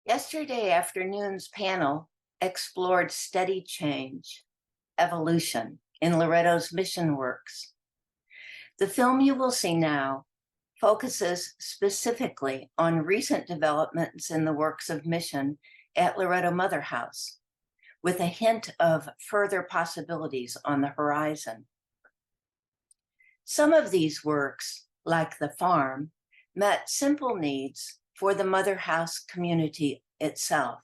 Yesterday afternoon's panel explored steady change, evolution in Loretto's mission works. The film you will see now focuses specifically on recent developments in the works of mission at Loretto Motherhouse, with a hint of further possibilities on the horizon. Some of these works, like the farm, met simple needs for the Motherhouse community itself.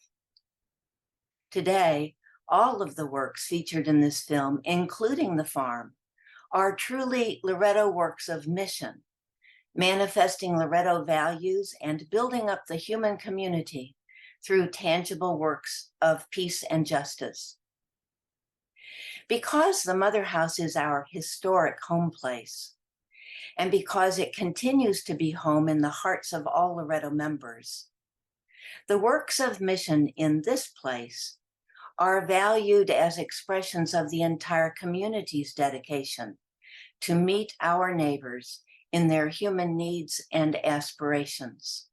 Today, all of the works featured in this film, including the farm, are truly Loretto works of mission, manifesting Loretto values and building up the human community through tangible works of peace and justice. Because the Motherhouse is our historic home place, and because it continues to be home in the hearts of all Loretto members, the works of mission in this place are valued as expressions of the entire community's dedication to meet our neighbors in their human needs and aspirations.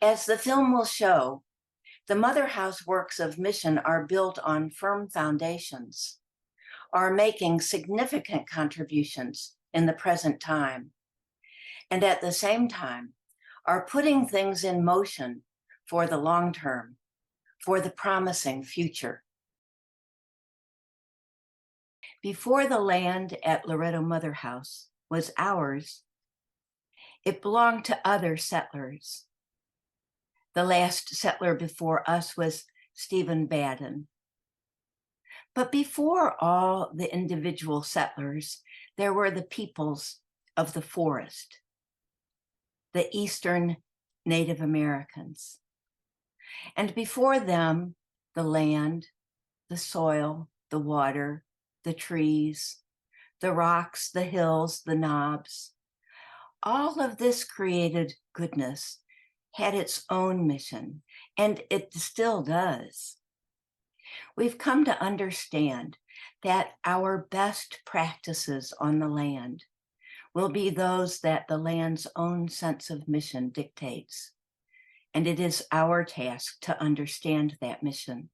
As the film will show, the Motherhouse works of mission are built on firm foundations, are making significant contributions in the present time, and at the same time are putting things in motion for the long term, for the promising future. Before the land at Loretto Motherhouse was ours, it belonged to other settlers. The last settler before us was Stephen Baden. But before all the individual settlers, there were the peoples of the forest, the Eastern Native Americans. And before them, the land, the soil, the water, the trees, the rocks, the hills, the knobs. All of this created goodness had its own mission, and it still does. We've come to understand that our best practices on the land will be those that the land's own sense of mission dictates. And it is our task to understand that mission.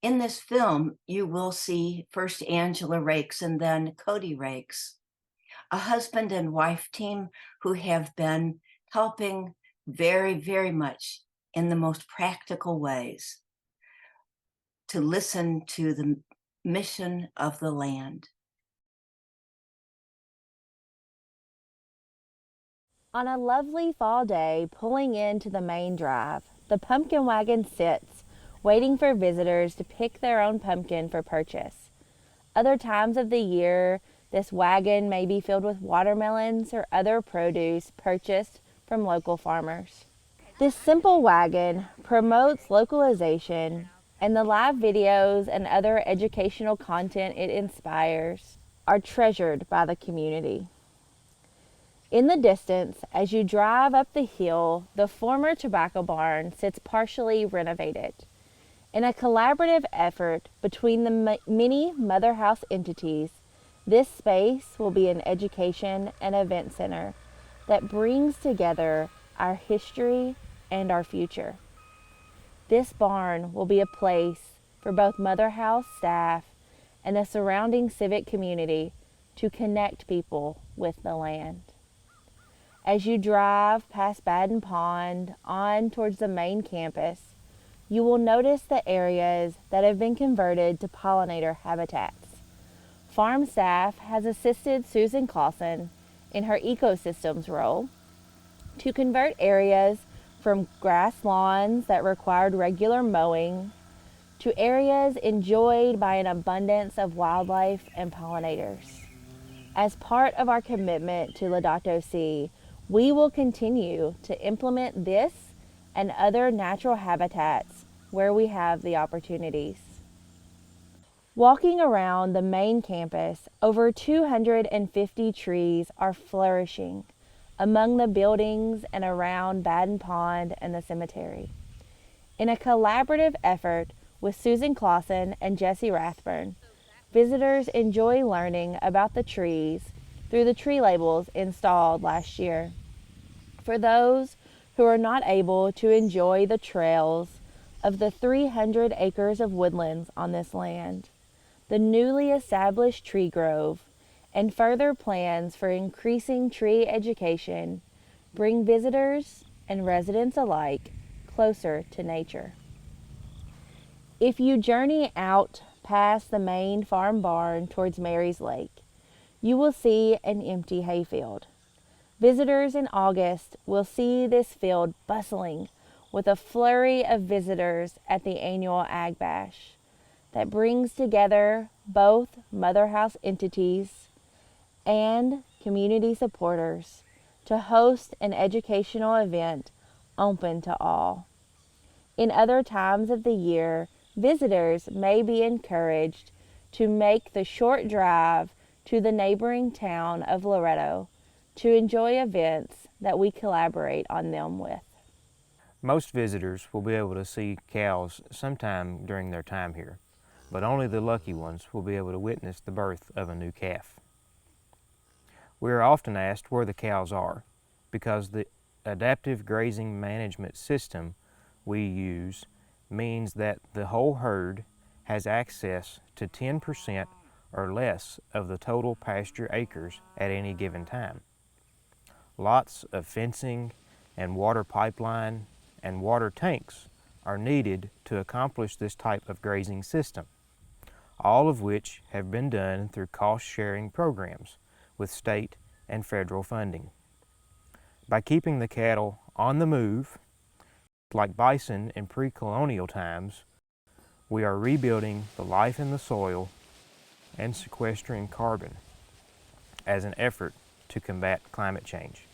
In this film, you will see first Angela Rakes and then Cody Rakes, a husband and wife team who have been helping very, very much in the most practical ways to listen to the mission of the land. On a lovely fall day, pulling into the main drive, the pumpkin wagon sits, waiting for visitors to pick their own pumpkin for purchase. Other times of the year, this wagon may be filled with watermelons or other produce purchased from local farmers. This simple wagon promotes localization, and the live videos and other educational content it inspires are treasured by the community. In the distance, as you drive up the hill, the former tobacco barn sits partially renovated. In a collaborative effort between the many Motherhouse entities, this space will be an education and event center that brings together our history and our future. This barn will be a place for both Motherhouse staff and the surrounding civic community to connect people with the land. As you drive past Baden Pond on towards the main campus, you will notice the areas that have been converted to pollinator habitats. Farm staff has assisted Susan Clausen in her ecosystems role to convert areas from grass lawns that required regular mowing to areas enjoyed by an abundance of wildlife and pollinators. As part of our commitment to Laudato Si, we will continue to implement this and other natural habitats where we have the opportunities. Walking around the main campus, over 250 trees are flourishing among the buildings and around Baden Pond and the cemetery. In a collaborative effort with Susan Clausen and Jesse Rathburn, visitors enjoy learning about the trees through the tree labels installed last year. For those who are not able to enjoy the trails of the 300 acres of woodlands on this land, the newly established tree grove, and further plans for increasing tree education bring visitors and residents alike closer to nature. If you journey out past the main farm barn towards Mary's Lake, you will see an empty hayfield. Visitors in August will see this field bustling with a flurry of visitors at the annual Ag Bash that brings together both Motherhouse entities and community supporters to host an educational event open to all. In other times of the year, visitors may be encouraged to make the short drive to the neighboring town of Loretto to enjoy events that we collaborate on them with. Most visitors will be able to see cows sometime during their time here, but only the lucky ones will be able to witness the birth of a new calf. We are often asked where the cows are because the adaptive grazing management system we use means that the whole herd has access to 10% or less of the total pasture acres at any given time. Lots of fencing and water pipeline and water tanks are needed to accomplish this type of grazing system, all of which have been done through cost-sharing programs with state and federal funding. By keeping the cattle on the move, like bison in pre-colonial times, we are rebuilding the life in the soil and sequestering carbon as an effort to combat climate change.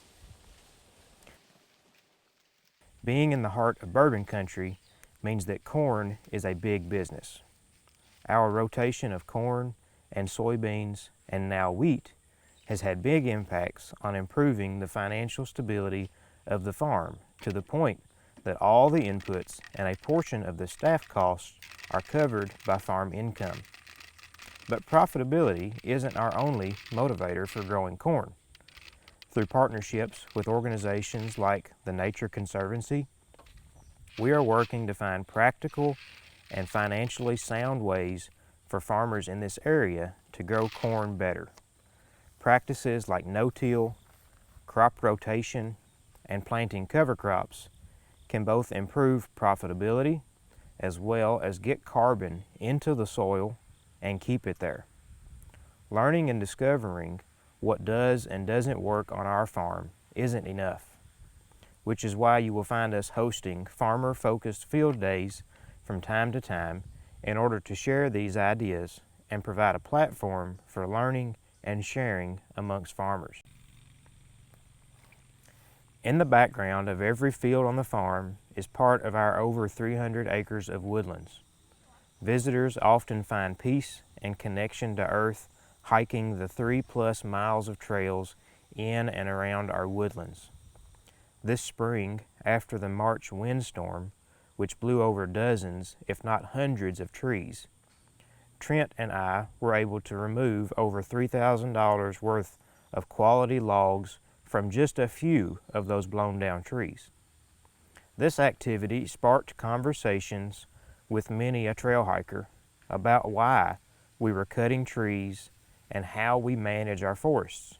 Being in the heart of bourbon country means that corn is a big business. Our rotation of corn and soybeans and now wheat has had big impacts on improving the financial stability of the farm to the point that all the inputs and a portion of the staff costs are covered by farm income. But profitability isn't our only motivator for growing corn. Through partnerships with organizations like the Nature Conservancy, we are working to find practical and financially sound ways for farmers in this area to grow corn better. Practices like no-till, crop rotation, and planting cover crops can both improve profitability as well as get carbon into the soil and keep it there. Learning and discovering what does and doesn't work on our farm isn't enough, which is why you will find us hosting farmer-focused field days from time to time in order to share these ideas and provide a platform for learning and sharing amongst farmers. In the background of every field on the farm is part of our over 300 acres of woodlands. Visitors often find peace and connection to earth hiking the 3+ miles of trails in and around our woodlands. This spring, after the March windstorm, which blew over dozens, if not hundreds of trees, Trent and I were able to remove over $3,000 worth of quality logs from just a few of those blown down trees. This activity sparked conversations with many a trail hiker about why we were cutting trees and how we manage our forests.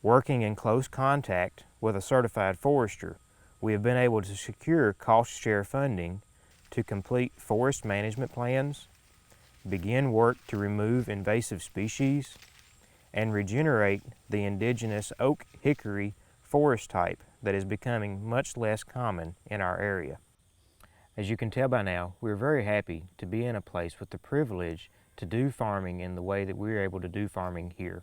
Working in close contact with a certified forester, we have been able to secure cost-share funding to complete forest management plans, begin work to remove invasive species, and regenerate the indigenous oak hickory forest type that is becoming much less common in our area. As you can tell by now, we're very happy to be in a place with the privilege to do farming in the way that we're able to do farming here.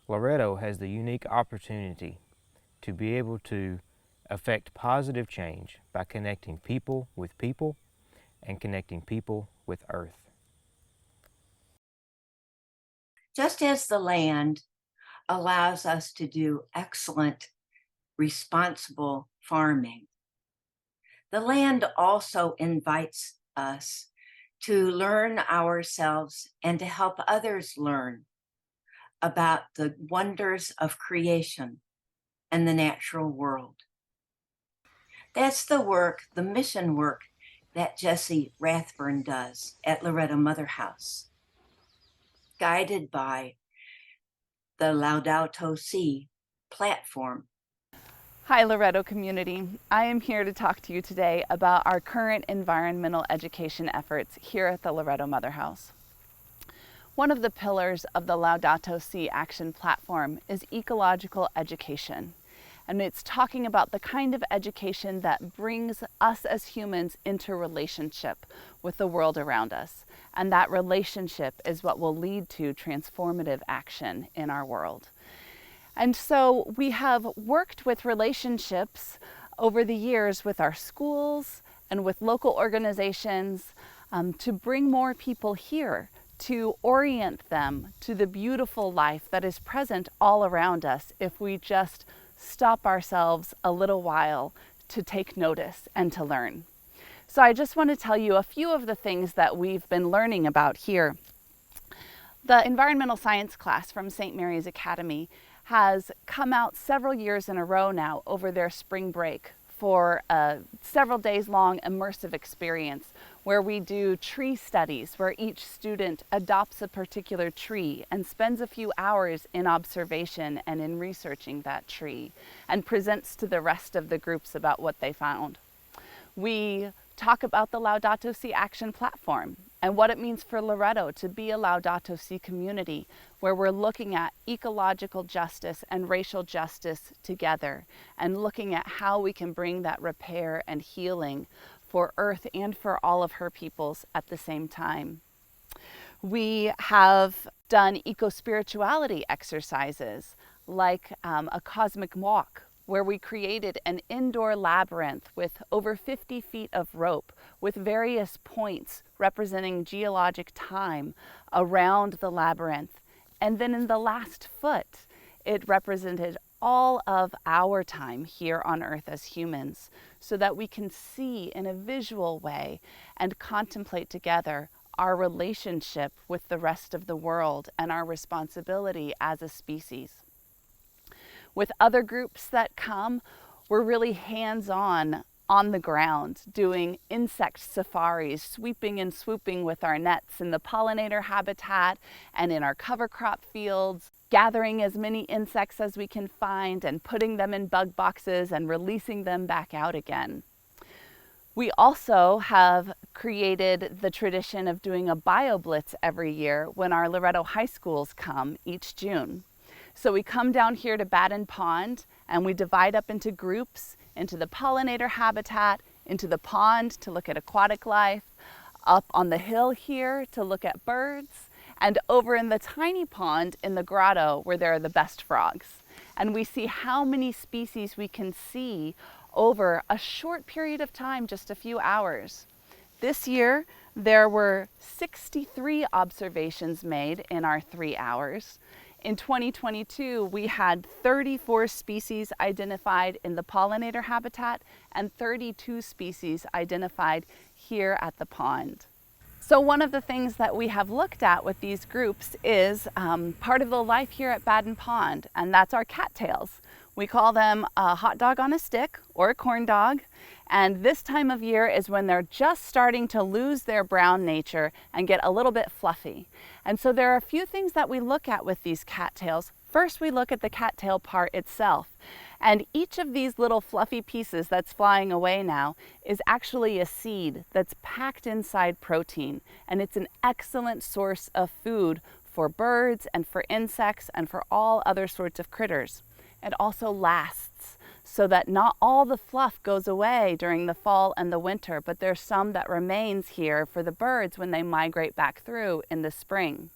Loretto has the unique opportunity to be able to affect positive change by connecting people and connecting people with earth. Just as the land allows us to do excellent, responsible farming, the land also invites us to learn ourselves and to help others learn about the wonders of creation and the natural world. That's the work, the mission work that Jessie Rathburn does at Loretto Motherhouse, guided by the Laudato Si platform. Hi Loretto community. I am here to talk to you today about our current environmental education efforts here at the Loretto Motherhouse. One of the pillars of the Laudato Si action platform is ecological education. And it's talking about the kind of education that brings us as humans into relationship with the world around us. And that relationship is what will lead to transformative action in our world. And so we have worked with relationships over the years with our schools and with local organizations to bring more people here, to orient them to the beautiful life that is present all around us if we just stop ourselves a little while to take notice and to learn. So I just want to tell you a few of the things that we've been learning about here. The environmental science class from St. Mary's Academy has come out several years in a row now over their spring break for a several days long immersive experience where we do tree studies, where each student adopts a particular tree and spends a few hours in observation and in researching that tree and presents to the rest of the groups about what they found. We talk about the Laudato Si action platform and what it means for Loretto to be a Laudato Si community where we're looking at ecological justice and racial justice together and looking at how we can bring that repair and healing for Earth and for all of her peoples at the same time. We have done eco-spirituality exercises like a cosmic walk, where we created an indoor labyrinth with over 50 feet of rope with various points representing geologic time around the labyrinth. And then in the last foot, it represented all of our time here on Earth as humans so that we can see in a visual way and contemplate together our relationship with the rest of the world and our responsibility as a species. With other groups that come, we're really hands-on on the ground, doing insect safaris, sweeping and swooping with our nets in the pollinator habitat and in our cover crop fields, gathering as many insects as we can find and putting them in bug boxes and releasing them back out again. We also have created the tradition of doing a BioBlitz every year when our Loretto high schools come each June. So we come down here to Baden Pond and we divide up into groups, into the pollinator habitat, into the pond to look at aquatic life, up on the hill here to look at birds, and over in the tiny pond in the grotto where there are the best frogs. And we see how many species we can see over a short period of time, just a few hours. This year, there were 63 observations made in our 3 hours. In 2022, we had 34 species identified in the pollinator habitat and 32 species identified here at the pond. So one of the things that we have looked at with these groups is part of the life here at Baden Pond, and that's our cattails. We call them a hot dog on a stick or a corn dog. And this time of year is when they're just starting to lose their brown nature and get a little bit fluffy. And so there are a few things that we look at with these cattails. First, we look at the cattail part itself. And each of these little fluffy pieces that's flying away now is actually a seed that's packed inside protein. And it's an excellent source of food for birds and for insects and for all other sorts of critters. It also lasts, so that not all the fluff goes away during the fall and the winter, but there's some that remains here for the birds when they migrate back through in the spring.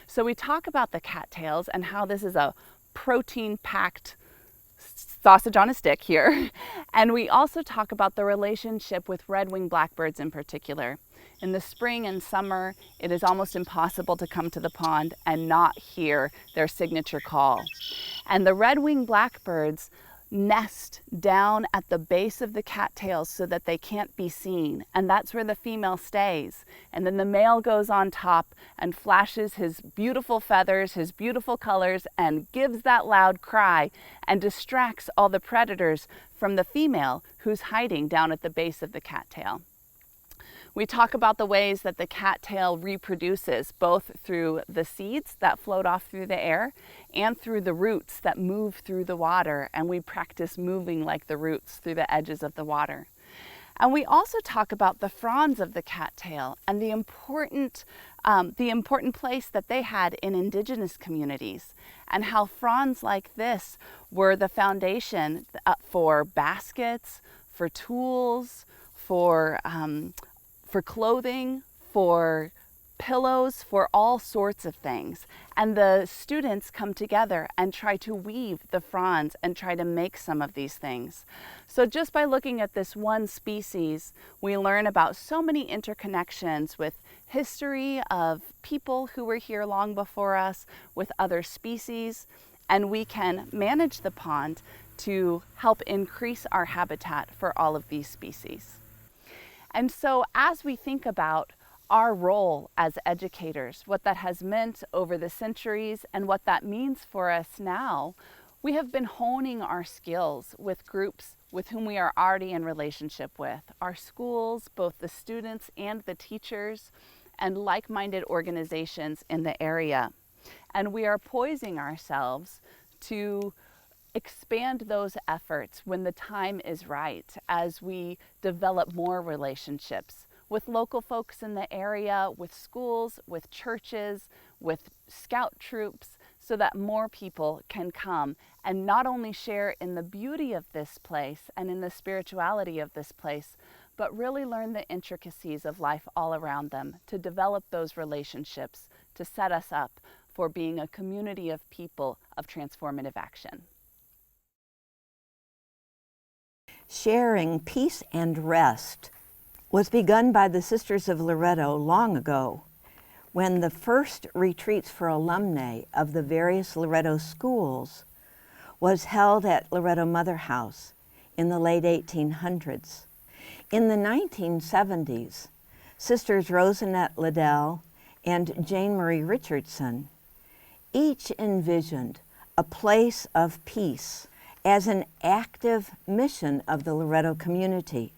So we talk about the cattails and how this is a protein-packed sausage on a stick here. And we also talk about the relationship with red-winged blackbirds in particular. In the spring and summer, it is almost impossible to come to the pond and not hear their signature call. And the red-winged blackbirds nest down at the base of the cattails so that they can't be seen. And that's where the female stays. And then the male goes on top and flashes his beautiful feathers, his beautiful colors, and gives that loud cry and distracts all the predators from the female who's hiding down at the base of the cattail. We talk about the ways that the cattail reproduces, both through the seeds that float off through the air and through the roots that move through the water, and we practice moving like the roots through the edges of the water. And we also talk about the fronds of the cattail and the important place that they had in indigenous communities, and how fronds like this were the foundation for baskets, for tools, for clothing, for pillows, for all sorts of things. And the students come together and try to weave the fronds and try to make some of these things. So just by looking at this one species, we learn about so many interconnections with history of people who were here long before us, with other species, and we can manage the pond to help increase our habitat for all of these species. And so as we think about our role as educators, what that has meant over the centuries and what that means for us now, we have been honing our skills with groups with whom we are already in relationship with, our schools, both the students and the teachers, and like-minded organizations in the area. And we are poising ourselves to expand those efforts when the time is right, as we develop more relationships with local folks in the area, with schools, with churches, with scout troops, so that more people can come and not only share in the beauty of this place and in the spirituality of this place, but really learn the intricacies of life all around them, to develop those relationships, to set us up for being a community of people of transformative action. Sharing peace and rest was begun by the Sisters of Loretto long ago, when the first retreats for alumni of the various Loretto schools was held at Loretto Motherhouse in the late 1800s. In the 1970s, Sisters Rosinette Liddell and Jane Marie Richardson each envisioned a place of peace as an active mission of the Loretto community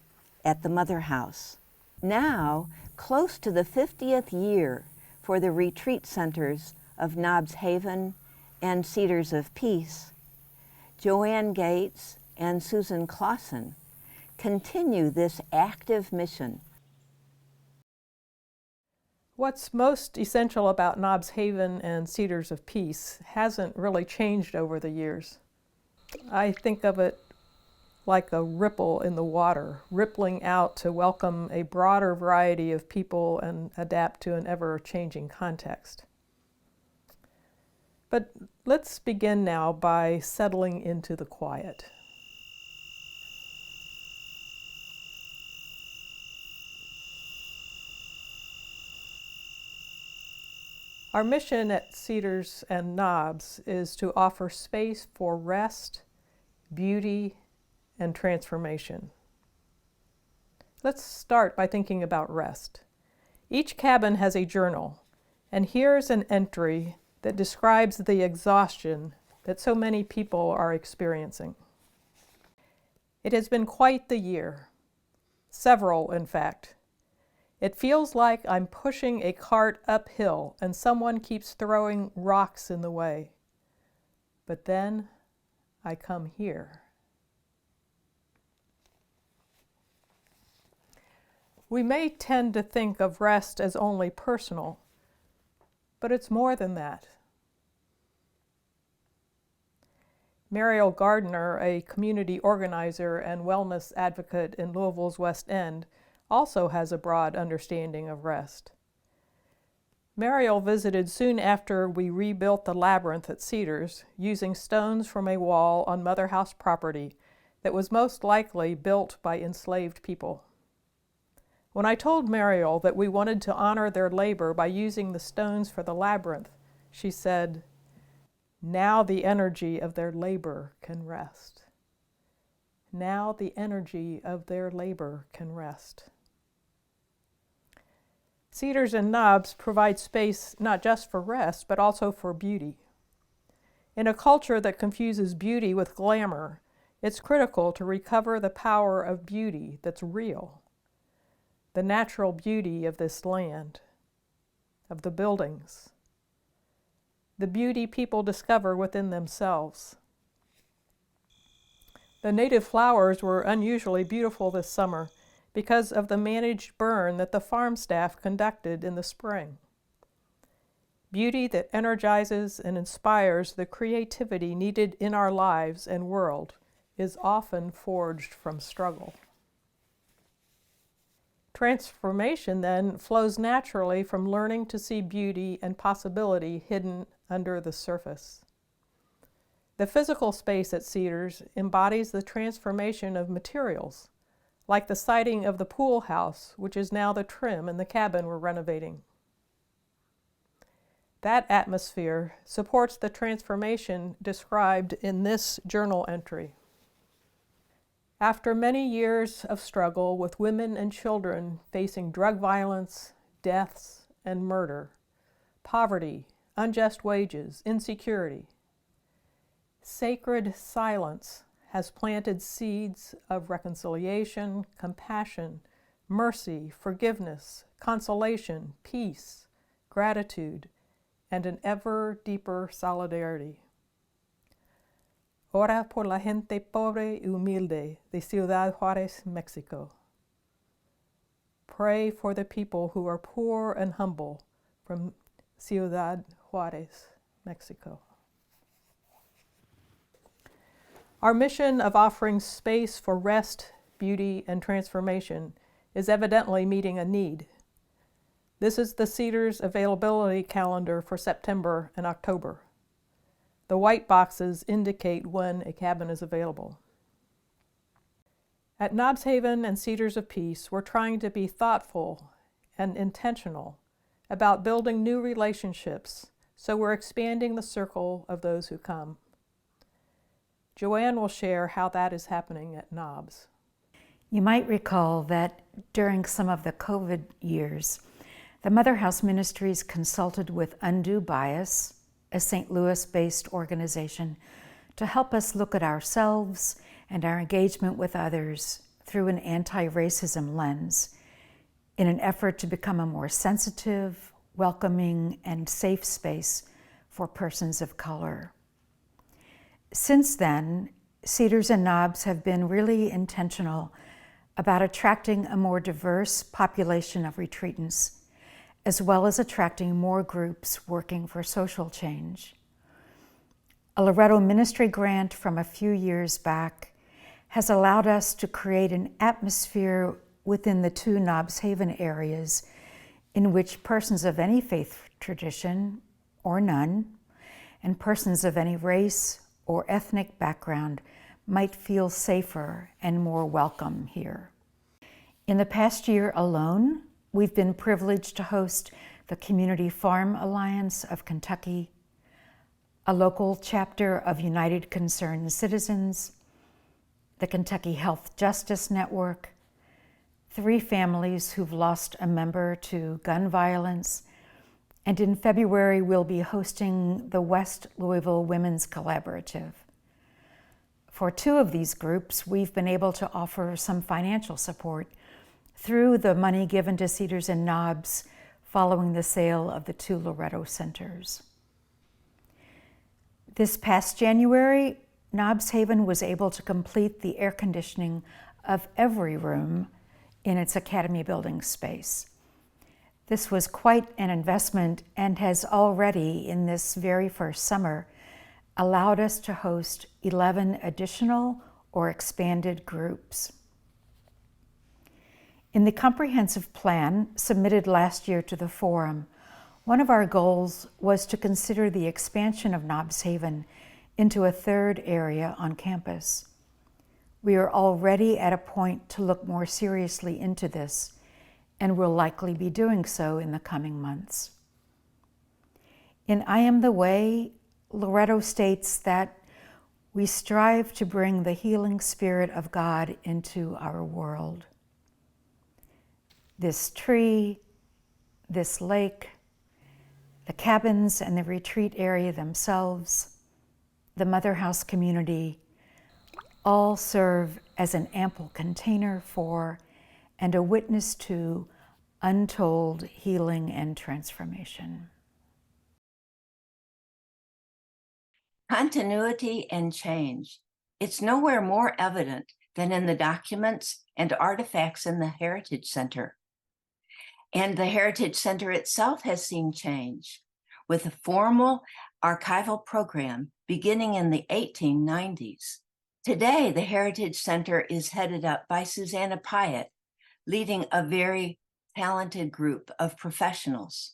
at the Motherhouse. Now, close to the 50th year for the retreat centers of Nobbs Haven and Cedars of Peace, Joanne Gates and Susan Clausen continue this active mission. What's most essential about Nobbs Haven and Cedars of Peace hasn't really changed over the years. I think of it like a ripple in the water, rippling out to welcome a broader variety of people and adapt to an ever-changing context. But let's begin now by settling into the quiet. Our mission at Cedars and Nobbs is to offer space for rest, beauty, and transformation. Let's start by thinking about rest. Each cabin has a journal, and here's an entry that describes the exhaustion that so many people are experiencing. It has been quite the year, several in fact. It feels like I'm pushing a cart uphill and someone keeps throwing rocks in the way. But then I come here. We may tend to think of rest as only personal, but it's more than that. Mariel Gardner, a community organizer and wellness advocate in Louisville's West End, also has a broad understanding of rest. Mariel visited soon after we rebuilt the labyrinth at Cedars, using stones from a wall on Motherhouse property that was most likely built by enslaved people. When I told Mariel that we wanted to honor their labor by using the stones for the labyrinth, she said, "Now the energy of their labor can rest." Now the energy of their labor can rest. Cedars and knobs provide space not just for rest, but also for beauty. In a culture that confuses beauty with glamour, it's critical to recover the power of beauty that's real, the natural beauty of this land, of the buildings, the beauty people discover within themselves. The native flowers were unusually beautiful this summer because of the managed burn that the farm staff conducted in the spring. Beauty that energizes and inspires the creativity needed in our lives and world is often forged from struggle. Transformation then flows naturally from learning to see beauty and possibility hidden under the surface. The physical space at Cedars embodies the transformation of materials, like the siding of the pool house, which is now the trim in the cabin we're renovating. That atmosphere supports the transformation described in this journal entry. After many years of struggle with women and children facing drug violence, deaths, and murder, poverty, unjust wages, insecurity, sacred silence has planted seeds of reconciliation, compassion, mercy, forgiveness, consolation, peace, gratitude, and an ever deeper solidarity. Ora por la gente pobre y humilde de Ciudad Juárez, Mexico. Pray for the people who are poor and humble from Ciudad Juárez, Mexico. Our mission of offering space for rest, beauty, and transformation is evidently meeting a need. This is the Cedars availability calendar for September and October. The white boxes indicate when a cabin is available. At Knobs Haven and Cedars of Peace, we're trying to be thoughtful and intentional about building new relationships, so we're expanding the circle of those who come. Joanne will share how that is happening at Knobs. You might recall that during some of the COVID years, the Motherhouse Ministries consulted with Undue Bias, a St. Louis-based organization, to help us look at ourselves and our engagement with others through an anti-racism lens in an effort to become a more sensitive, welcoming, and safe space for persons of color. Since then, Cedars and Knobs have been really intentional about attracting a more diverse population of retreatants, as well as attracting more groups working for social change. A Loretto ministry grant from a few years back has allowed us to create an atmosphere within the two Knobs Haven areas in which persons of any faith tradition, or none, and persons of any race or ethnic background might feel safer and more welcome here. In the past year alone, we've been privileged to host the Community Farm Alliance of Kentucky, a local chapter of United Concerned Citizens, the Kentucky Health Justice Network, 3 families who've lost a member to gun violence, and in February we'll be hosting the West Louisville Women's Collaborative. For 2 of these groups, we've been able to offer some financial support through the money given to Cedars and Knobs following the sale of the 2 Loretto centers. This past January, Knobs Haven was able to complete the air conditioning of every room in its Academy building space. This was quite an investment and has already, in this very first summer, allowed us to host 11 additional or expanded groups. In the comprehensive plan submitted last year to the forum, one of our goals was to consider the expansion of Knobs Haven into a 3rd area on campus. We are already at a point to look more seriously into this, and will likely be doing so in the coming months. In I Am the Way, Loretto states that We strive to bring the healing spirit of God into our world. This tree, this lake, the cabins and the retreat area themselves, the Motherhouse community, all serve as an ample container for and a witness to untold healing and transformation. Continuity and change. It's nowhere more evident than in the documents and artifacts in the Heritage Center. And the Heritage Center itself has seen change, with a formal archival program beginning in the 1890s. Today, the Heritage Center is headed up by Susanna Pyatt, leading a very talented group of professionals.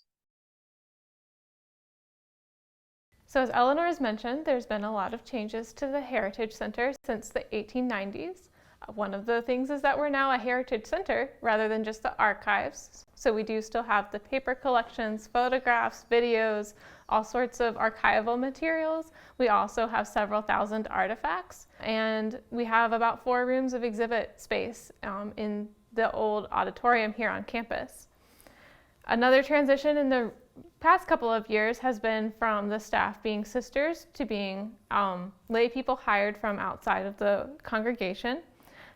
So as Eleanor has mentioned, there's been a lot of changes to the Heritage Center since the 1890s. One of the things is that we're now a Heritage Center rather than just the archives. So we do still have the paper collections, photographs, videos, all sorts of archival materials. We also have several thousand artifacts, and we have about 4 rooms of exhibit space in the old auditorium here on campus. Another transition in the past couple of years has been from the staff being sisters to being lay people hired from outside of the congregation.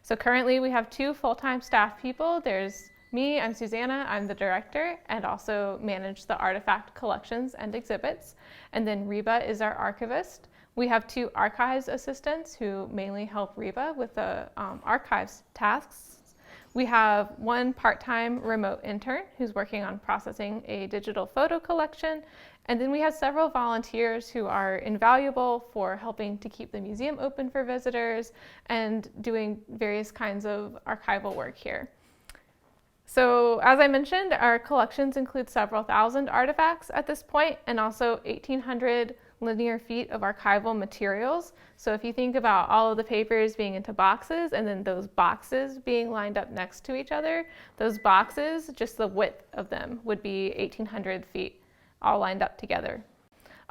So currently we have 2 full-time staff people. There's me, I'm Susanna, I'm the director, and also manage the artifact collections and exhibits. And then Reba is our archivist. We have 2 archives assistants who mainly help Reba with the archives tasks. We have 1 part-time remote intern who's working on processing a digital photo collection. And then we have several volunteers who are invaluable for helping to keep the museum open for visitors and doing various kinds of archival work here. So as I mentioned, our collections include several thousand artifacts at this point, and also 1,800 linear feet of archival materials. So if you think about all of the papers being into boxes and then those boxes being lined up next to each other, those boxes, just the width of them would be 1,800 feet all lined up together.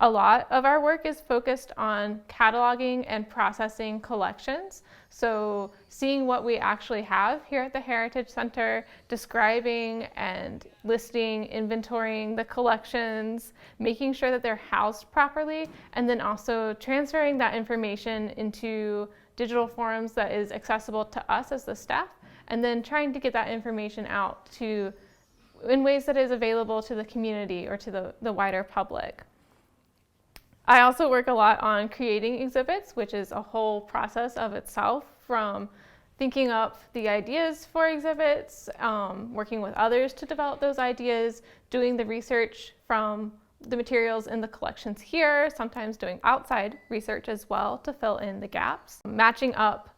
A lot of our work is focused on cataloging and processing collections. So seeing what we actually have here at the Heritage Center, describing and listing, inventorying the collections, making sure that they're housed properly, and then also transferring that information into digital forms that is accessible to us as the staff, and then trying to get that information out in ways that is available to the community or to the wider public. I also work a lot on creating exhibits, which is a whole process of itself, from thinking up the ideas for exhibits, working with others to develop those ideas, doing the research from the materials in the collections here, sometimes doing outside research as well to fill in the gaps, matching up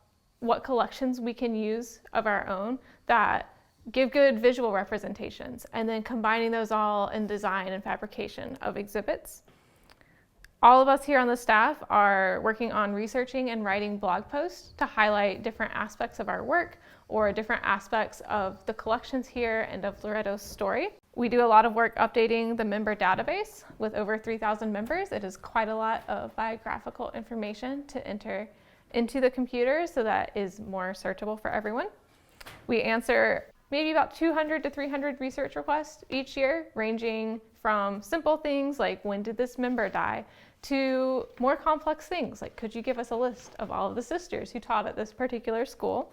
what collections we can use of our own that give good visual representations, and then combining those all in design and fabrication of exhibits. All of us here on the staff are working on researching and writing blog posts to highlight different aspects of our work or different aspects of the collections here and of Loretto's story. We do a lot of work updating the member database with over 3,000 members. It is quite a lot of biographical information to enter into the computer so that is more searchable for everyone. We answer maybe about 200 to 300 research requests each year, ranging from simple things like when did this member die, to more complex things like could you give us a list of all of the sisters who taught at this particular school.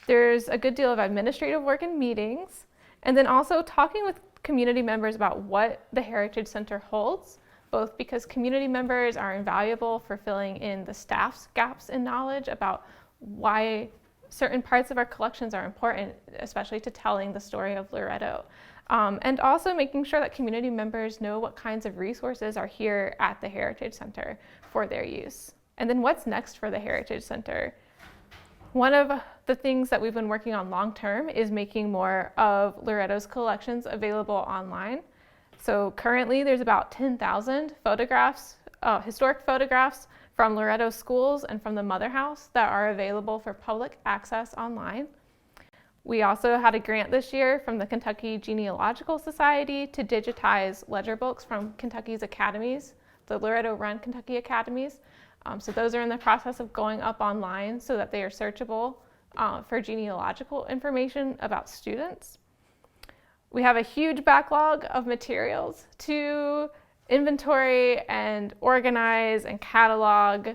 There's a good deal of administrative work and meetings, and then also talking with community members about what the Heritage Center holds, both because community members are invaluable for filling in the staff's gaps in knowledge about why certain parts of our collections are important, especially to telling the story of Loretto. And also making sure that community members know what kinds of resources are here at the Heritage Center for their use. And then what's next for the Heritage Center? One of the things that we've been working on long term is making more of Loretto's collections available online. So currently there's about 10,000 photographs, historic photographs from Loretto schools and from the Motherhouse that are available for public access online. We also had a grant this year from the Kentucky Genealogical Society to digitize ledger books from Kentucky's academies, the Loretto-run Kentucky academies, So those are in the process of going up online so that they are searchable for genealogical information about students. We have a huge backlog of materials to inventory and organize and catalog,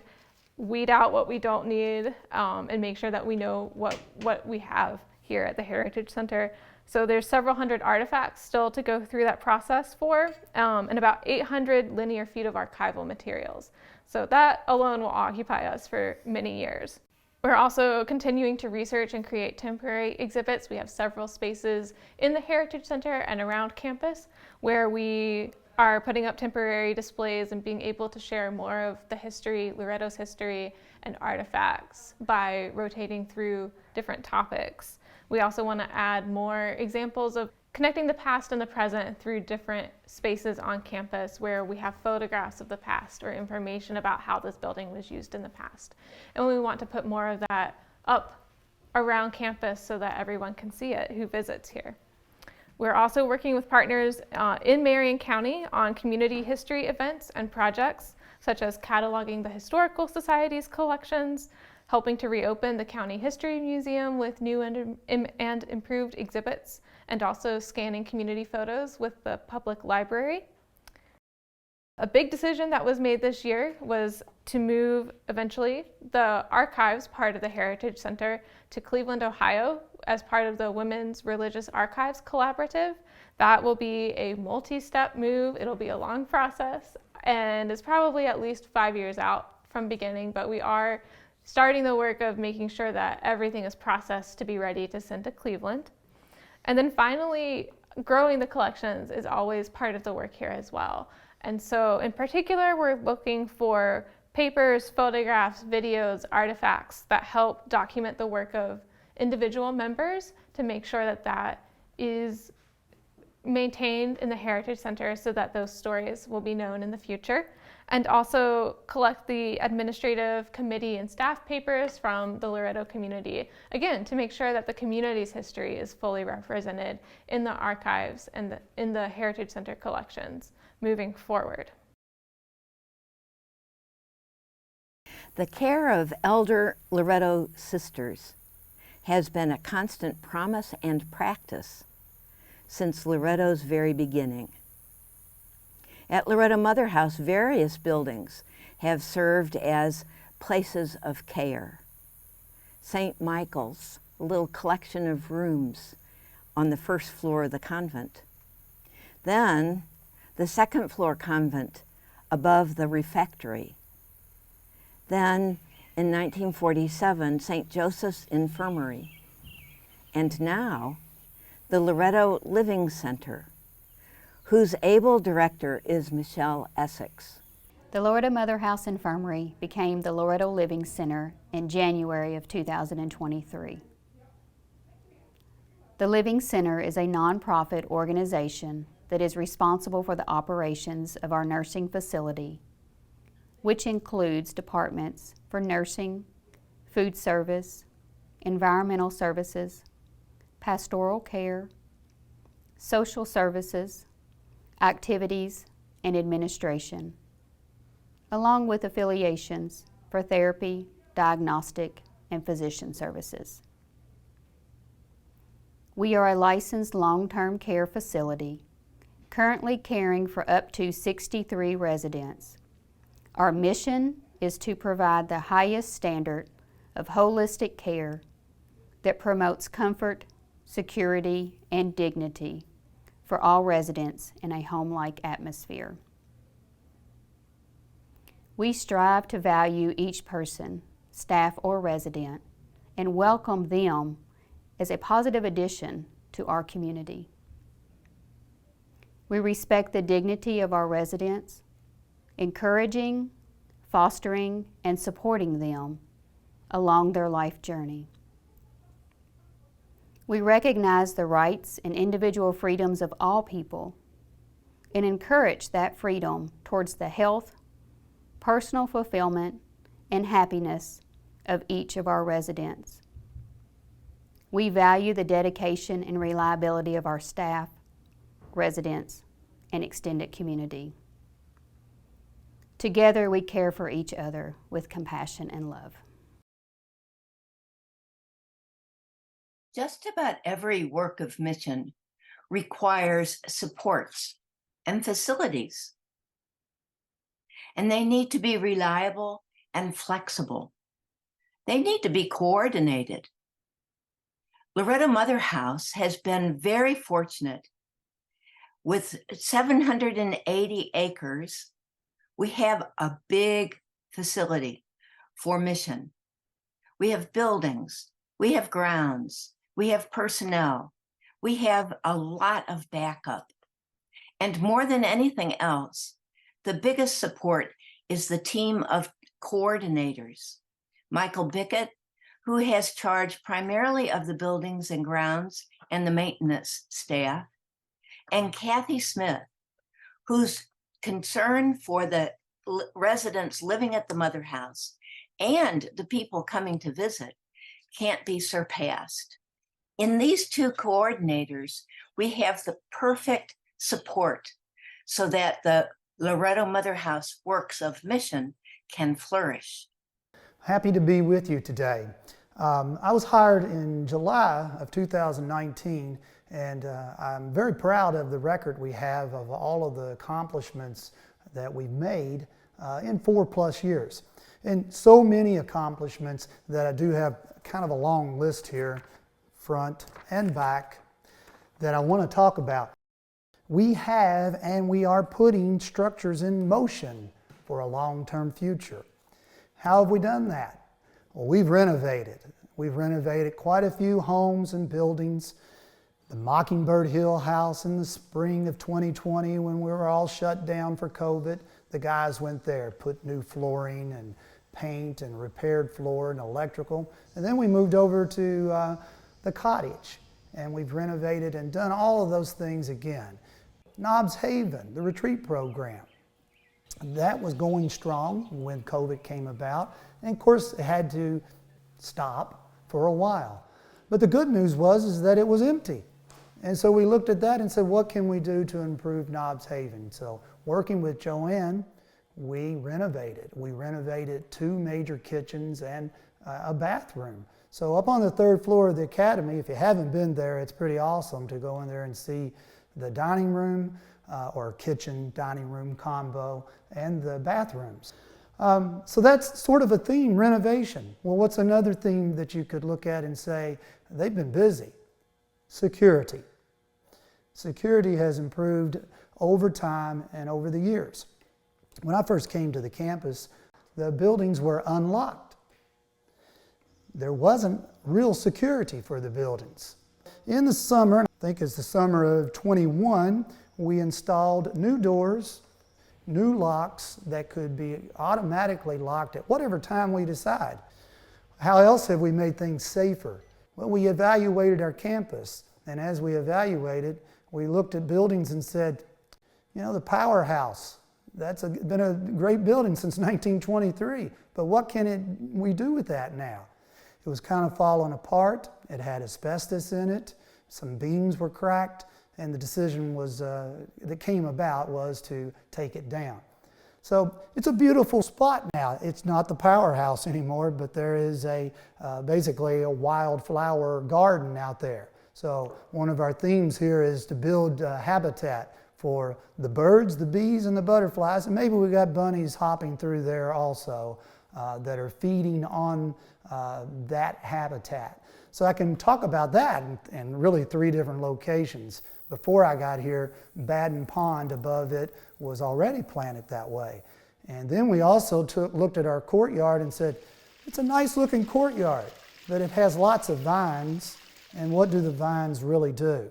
weed out what we don't need, and make sure that we know what we have here at the Heritage Center. So there's several hundred artifacts still to go through that process for, and about 800 linear feet of archival materials. So that alone will occupy us for many years. We're also continuing to research and create temporary exhibits. We have several spaces in the Heritage Center and around campus where we are putting up temporary displays and being able to share more of the history, Loretto's history, and artifacts by rotating through different topics. We also want to add more examples of connecting the past and the present through different spaces on campus where we have photographs of the past or information about how this building was used in the past. And we want to put more of that up around campus so that everyone can see it who visits here. We're also working with partners in Marion County on community history events and projects, such as cataloging the Historical Society's collections, helping to reopen the County History Museum with new and improved exhibits, and also scanning community photos with the public library. A big decision that was made this year was to move eventually the archives part of the Heritage Center to Cleveland, Ohio, as part of the Women's Religious Archives Collaborative. That will be a multi-step move. It'll be a long process, and it's probably at least 5 years out from beginning, but we are starting the work of making sure that everything is processed to be ready to send to Cleveland. And then finally, growing the collections is always part of the work here as well. And so in particular, we're looking for papers, photographs, videos, artifacts that help document the work of individual members to make sure that that is maintained in the Heritage Center so that those stories will be known in the future. And also collect the administrative committee and staff papers from the Loretto community, again, to make sure that the community's history is fully represented in the archives and in the Heritage Center collections moving forward. The care of elder Loretto sisters has been a constant promise and practice since Loretto's very beginning. At Loretto Motherhouse, various buildings have served as places of care. St. Michael's, a little collection of rooms on the first floor of the convent. Then, the second floor convent above the refectory. Then, in 1947, St. Joseph's Infirmary. And now, the Loretto Living Center, whose able director is Michelle Essex. The Loretto Motherhouse Infirmary became the Loretto Living Center in January of 2023. The Living Center is a nonprofit organization that is responsible for the operations of our nursing facility, which includes departments for nursing, food service, environmental services, pastoral care, social services, activities, and administration, along with affiliations for therapy, diagnostic, and physician services. We are a licensed long-term care facility, currently caring for up to 63 residents. Our mission is to provide the highest standard of holistic care that promotes comfort, security, and dignity for all residents in a home-like atmosphere. We strive to value each person, staff or resident, and welcome them as a positive addition to our community. We respect the dignity of our residents, encouraging, fostering, and supporting them along their life journey. We recognize the rights and individual freedoms of all people and encourage that freedom towards the health, personal fulfillment, and happiness of each of our residents. We value the dedication and reliability of our staff, residents, and extended community. Together we care for each other with compassion and love. Just about every work of mission requires supports and facilities, and they need to be reliable and flexible. They need to be coordinated. Loretto Motherhouse has been very fortunate. With 780 acres, we have a big facility for mission. We have buildings, we have grounds, we have personnel, we have a lot of backup. And more than anything else, the biggest support is the team of coordinators. Michael Bickett, who has charge primarily of the buildings and grounds and the maintenance staff, and Kathy Smith, whose concern for the residents living at the Motherhouse and the people coming to visit can't be surpassed. In these two coordinators, we have the perfect support so that the Loretto Motherhouse works of mission can flourish. Happy to be with you today. I was hired in July of 2019, and I'm very proud of the record we have of all of the accomplishments that we've made in 4+ years. And so many accomplishments that I do have kind of a long list here, front and back, that I want to talk about. We have and we are putting structures in motion for a long-term future. How have we done that? Well, we've renovated. We've renovated quite a few homes and buildings. The Mockingbird Hill house in the spring of 2020, when we were all shut down for COVID, the guys went there, put new flooring and paint and repaired floor and electrical. And then we moved over to the cottage, and we've renovated and done all of those things again. Nobbs Haven, the retreat program. That was going strong when COVID came about. And of course, it had to stop for a while. But the good news was that it was empty. And so we looked at that and said, what can we do to improve Nobbs Haven? So working with Joanne, we renovated. We renovated 2 major kitchens and a bathroom. So up on the 3rd floor of the academy, if you haven't been there, it's pretty awesome to go in there and see the dining room or kitchen dining room combo and the bathrooms. So that's sort of a theme, renovation. Well, what's another theme that you could look at and say, they've been busy? Security. Security has improved over time and over the years. When I first came to the campus, the buildings were unlocked. There wasn't real security for the buildings. In the summer, I think it's the summer of 21, we installed new doors, new locks that could be automatically locked at whatever time we decide. How else have we made things safer? Well, we evaluated our campus, and as we evaluated, we looked at buildings and said, you know, the Powerhouse, that's been a great building since 1923, but what can we do with that now? It was kind of falling apart. It had asbestos in it. Some beams were cracked, and the decision was that came about was to take it down. So it's a beautiful spot now. It's not the Powerhouse anymore, but there is basically a wildflower garden out there. So one of our themes here is to build habitat for the birds, the bees, and the butterflies, and maybe we got bunnies hopping through there also that are feeding on that habitat. So I can talk about that in really 3 different locations. Before I got here, Baden Pond above it was already planted that way. And then we also looked at our courtyard and said, it's a nice looking courtyard, but it has lots of vines, and what do the vines really do?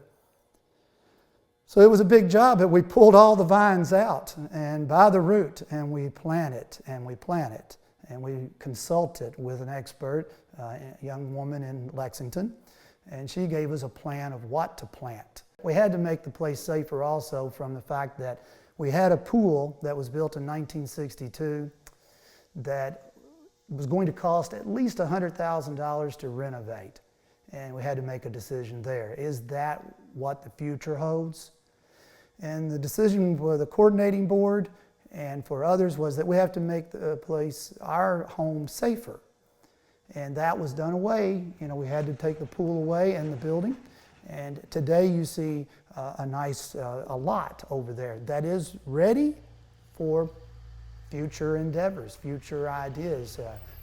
So it was a big job, but we pulled all the vines out and by the root, and we plant it, and we plant it. And we consulted with an expert, a young woman in Lexington, and she gave us a plan of what to plant. We had to make the place safer also from the fact that we had a pool that was built in 1962 that was going to cost at least $100,000 to renovate. And we had to make a decision there. Is that what the future holds? And the decision for the coordinating board and for others was that we have to make the place, our home, safer. And that was done away. You know, we had to take the pool away and the building. And today you see a nice a lot over there that is ready for future endeavors, future ideas.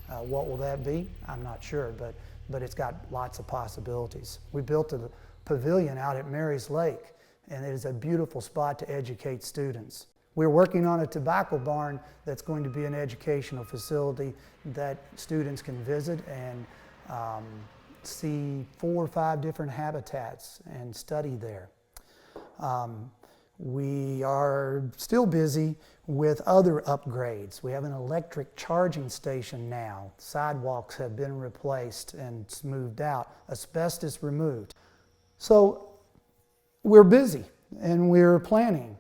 What will that be? I'm not sure, but it's got lots of possibilities. We built a pavilion out at Mary's Lake, and it is a beautiful spot to educate students. We're working on a tobacco barn that's going to be an educational facility that students can visit and see 4 or 5 different habitats and study there. We are still busy with other upgrades. We have an electric charging station now. Sidewalks have been replaced and smoothed out, asbestos removed. So we're busy and we're planning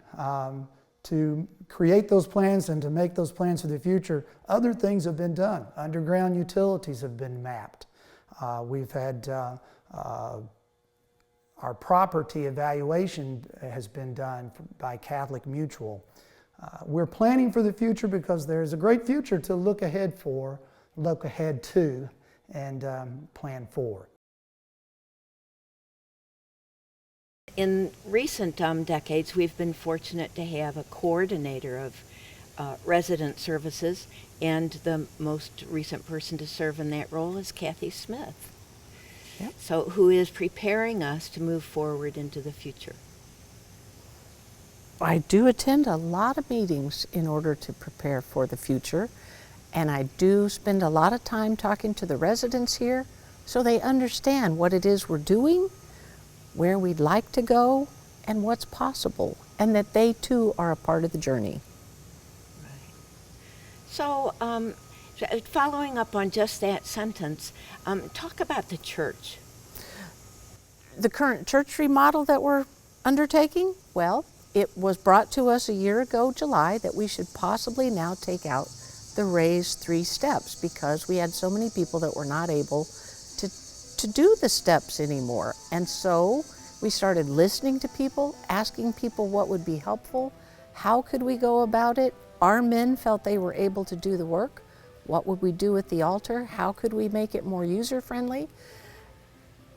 to create those plans and to make those plans for the future. Other things have been done. Underground utilities have been mapped. We've had our property evaluation has been done by Catholic Mutual. We're planning for the future because there's a great future to look ahead to, and plan for. In recent decades, we've been fortunate to have a coordinator of resident services, and the most recent person to serve in that role is Kathy Smith. Yep. So, who is preparing us to move forward into the future? I do attend a lot of meetings in order to prepare for the future, and I do spend a lot of time talking to the residents here so they understand what it is we're doing, where we'd like to go, and what's possible, and that they too are a part of the journey. Right. So, following up on just that sentence, talk about the church. The current church remodel that we're undertaking, well, it was brought to us a year ago, July, that we should possibly now take out the raised 3 steps because we had so many people that were not able to do the steps anymore. And so we started listening to people, asking people what would be helpful, how could we go about it. Our men felt they were able to do the work. What would we do with the altar? How could we make it more user-friendly?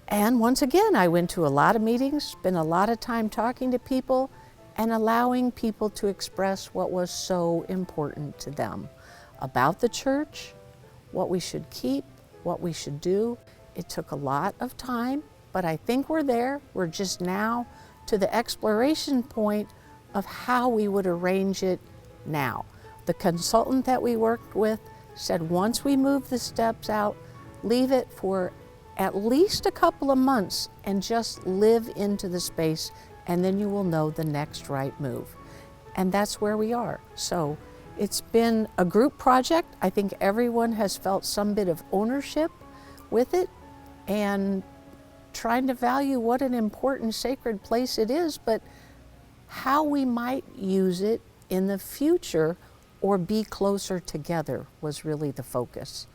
And once again, I went to a lot of meetings, spent a lot of time talking to people and allowing people to express what was so important to them about the church, what we should keep, what we should do. It took a lot of time, but I think we're there. We're just now to the exploration point of how we would arrange it now. The consultant that we worked with said once we move the steps out, leave it for at least a couple of months and just live into the space, and then you will know the next right move. And that's where we are. So it's been a group project. I think everyone has felt some bit of ownership with it and trying to value what an important sacred place it is, but how we might use it in the future or be closer together was really the focus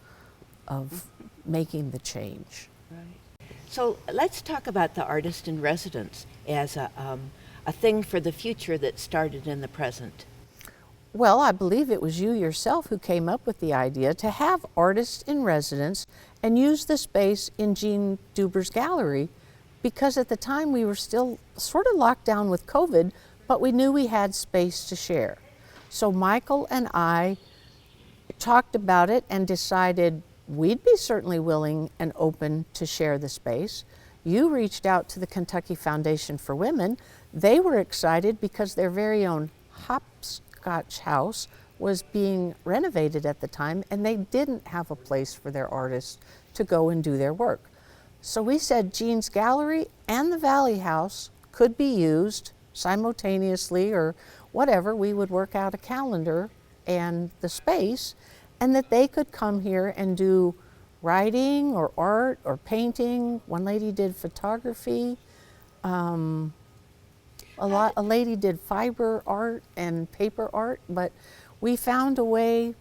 of making the change. Right. So let's talk about the artist in residence as a thing for the future that started in the present. Well, I believe it was you yourself who came up with the idea to have artists in residence and use the space in Jean Duber's gallery, because at the time we were still sort of locked down with COVID, but we knew we had space to share. So Michael and I talked about it and decided we'd be certainly willing and open to share the space. You reached out to the Kentucky Foundation for Women. They were excited because their very own hopscotch house was being renovated at the time, and they didn't have a place for their artists to go and do their work. So we said Jean's gallery and the Valley House could be used simultaneously, or whatever. We would work out a calendar and the space, and that they could come here and do writing or art or painting. One lady did photography. A lady did fiber art and paper art, but we found a way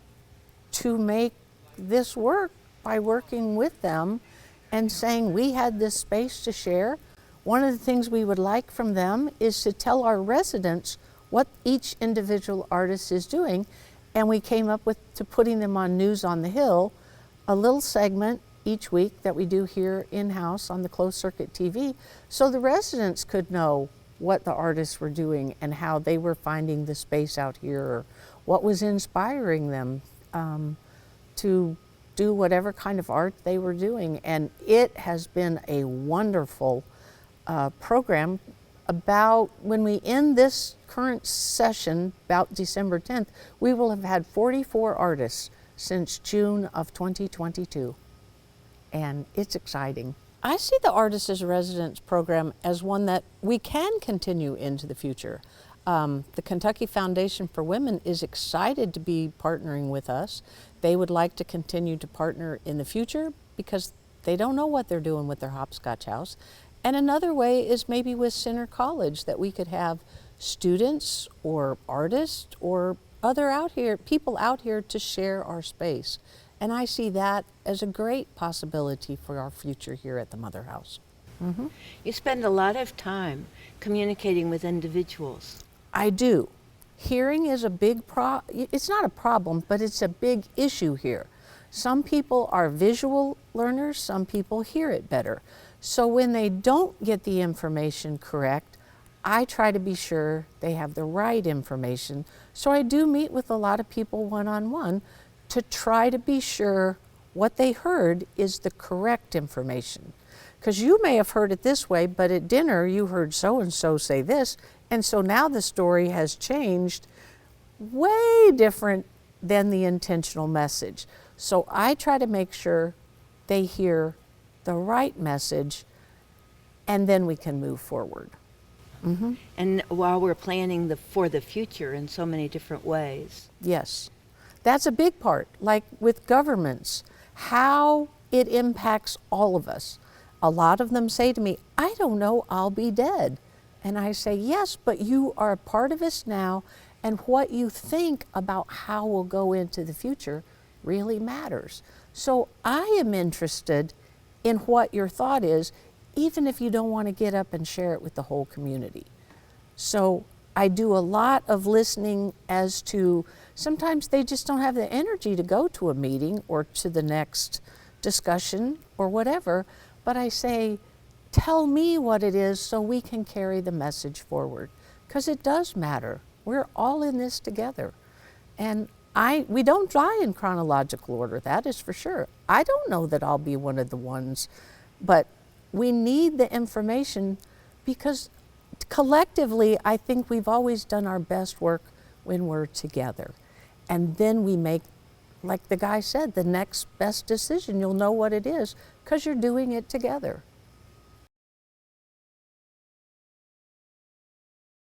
to make this work by working with them and saying we had this space to share. One of the things we would like from them is to tell our residents what each individual artist is doing, and we came up with to putting them on News on the Hill, a little segment each week that we do here in-house on the closed circuit TV, so the residents could know what the artists were doing and how they were finding the space out here, or what was inspiring them to do whatever kind of art they were doing. And it has been a wonderful program. About when we end this current session, about December 10th, we will have had 44 artists since June of 2022. And it's exciting. I see the Artists as Residents program as one that we can continue into the future. The Kentucky Foundation for Women is excited to be partnering with us. They would like to continue to partner in the future because they don't know what they're doing with their hopscotch house. And another way is maybe with Center College, that we could have students or artists or people out here to share our space. And I see that as a great possibility for our future here at the Motherhouse. Mm-hmm. You spend a lot of time communicating with individuals. I do. Hearing is a big it's not a problem, but it's a big issue here. Some people are visual learners, some people hear it better. So when they don't get the information correct, I try to be sure they have the right information. So I do meet with a lot of people one-on-one to try to be sure what they heard is the correct information. Because you may have heard it this way, but at dinner you heard so-and-so say this, and so now the story has changed way different than the intentional message. So I try to make sure they hear the right message, and then we can move forward. Mm-hmm. And while we're planning for the future in so many different ways. Yes, that's a big part, like with governments, how it impacts all of us. A lot of them say to me, I don't know, I'll be dead. And I say, yes, but you are a part of us now, and what you think about how we'll go into the future really matters. So I am interested in what your thought is, even if you don't want to get up and share it with the whole community. So I do a lot of listening as to, sometimes they just don't have the energy to go to a meeting or to the next discussion or whatever, but I say, tell me what it is so we can carry the message forward, because it does matter. We're all in this together. And we don't die in chronological order, that is for sure. I don't know that I'll be one of the ones, but we need the information because collectively, I think we've always done our best work when we're together. And then we make, like the guy said, the next best decision. You'll know what it is because you're doing it together.